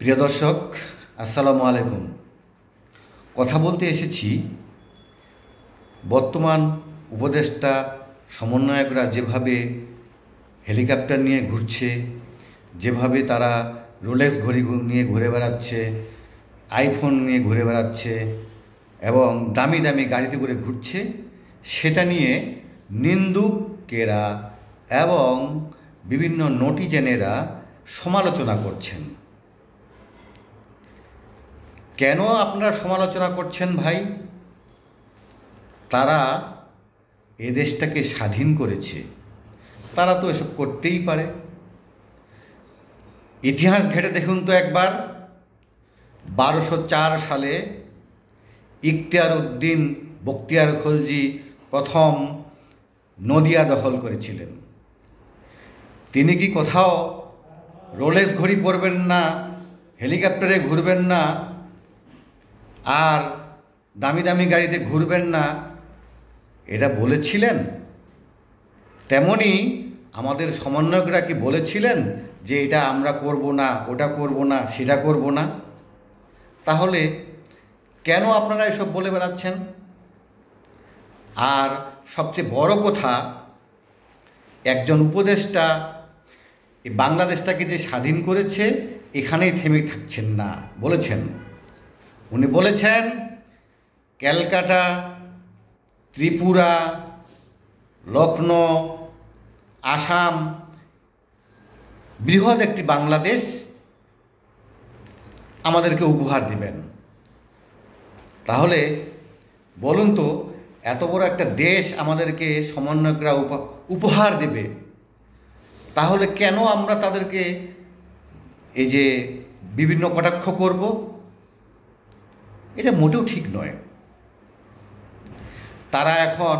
প্রিয় দর্শক, আসসালামু আলাইকুম। কথা বলতে এসেছি বর্তমান উপদেষ্টা সমন্বয়করা যেভাবে হেলিকপ্টার নিয়ে ঘুরছে, যেভাবে তারা রোলেক্স ঘড়ি নিয়ে ঘুরে বেড়াচ্ছে, আইফোন নিয়ে ঘুরে বেড়াচ্ছে এবং দামি দামি গাড়িতে করে ঘুরছে, সেটা নিয়ে নিন্দুকেরা এবং বিভিন্ন নটিজেনেরা সমালোচনা করছেন। কেন আপনারা সমালোচনা করছেন ভাই? তারা এ দেশটাকে স্বাধীন করেছে, তারা তো এসব করতেই পারে। ইতিহাস ঘেঁটে দেখুন তো একবার। 1204 সালে ইখতিয়ার উদ্দিন বখতিয়ার খলজি প্রথম নদিয়া দখল করেছিলেন। তিনি কি কোথাও রোলেক্স ঘড়ি পরবেন না, হেলিকপ্টারে ঘুরবেন না, আর দামি দামি গাড়িতে ঘুরবেন না, এটা বলেছিলেন? তেমনি আমাদের সমন্বয়করা কি বলেছিলেন যে এটা আমরা করব না, ওটা করব না, সেটা করব না? তাহলে কেন আপনারা এসব বলে বেড়াচ্ছেন? আর সবচেয়ে বড় কথা, একজন উপদেষ্টা এই বাংলাদেশটাকে যে স্বাধীন করেছে এখানেই থেমে থাকছেন না। উনি বলেছেন ক্যালকাটা, ত্রিপুরা, লখনৌ, আসাম বৃহৎ একটি বাংলাদেশ আমাদেরকে উপহার দিবেন। তাহলে বলুন তো, এত বড় একটা দেশ আমাদেরকে সমন্বয়করা উপহার দেবে, তাহলে কেন আমরা তাদেরকে এই যে বিভিন্ন কটাক্ষ করব? এটা মোটেও ঠিক নয়। তারা এখন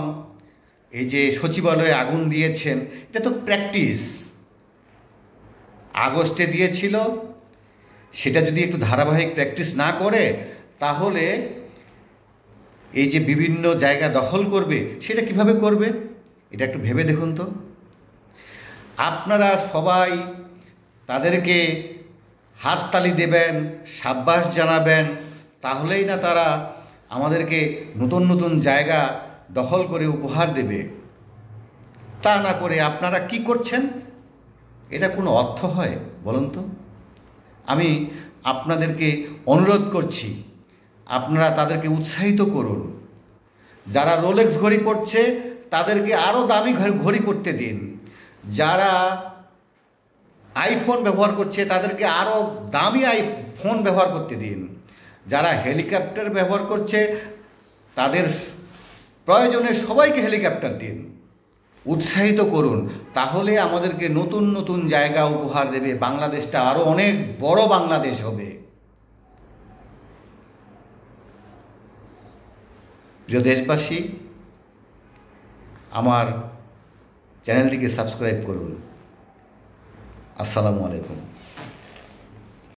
এই যে সচিবালয়ে আগুন দিয়েছেন, এটা তো প্র্যাকটিস। আগস্টে দিয়েছিল, সেটা যদি একটু ধারাবাহিক প্র্যাকটিস না করে, তাহলে এই যে বিভিন্ন জায়গা দখল করবে, সেটা কিভাবে করবে? এটা একটু ভেবে দেখুন তো। আপনারা সবাই তাদেরকে হাততালি দেবেন, সাব্বাস জানাবেন, তাহলেই না তারা আমাদেরকে নতুন নতুন জায়গা দখল করে উপহার দেবে। তা না করে আপনারা কি করছেন? এটা কোনো অর্থ হয় বলুন তো? আমি আপনাদেরকে অনুরোধ করছি, আপনারা তাদেরকে উৎসাহিত করুন। যারা রোলেক্স ঘড়ি পরছে তাদেরকে আরও দামি ঘড়ি পরতে দিন। যারা আইফোন ব্যবহার করছে তাদেরকে আরও দামি আইফোন ব্যবহার করতে দিন। যারা হেলিকপ্টার ব্যবহার করছে তাদের প্রয়োজনে সবাইকে হেলিকপ্টার দিন, উৎসাহিত করুন। তাহলে আমাদেরকে নতুন নতুন জায়গা উপহার দেবে, বাংলাদেশটা আরও অনেক বড় বাংলাদেশ হবে। প্রিয় দেশবাসী, আমার চ্যানেলটিকে সাবস্ক্রাইব করুন। আসসালামু আলাইকুম।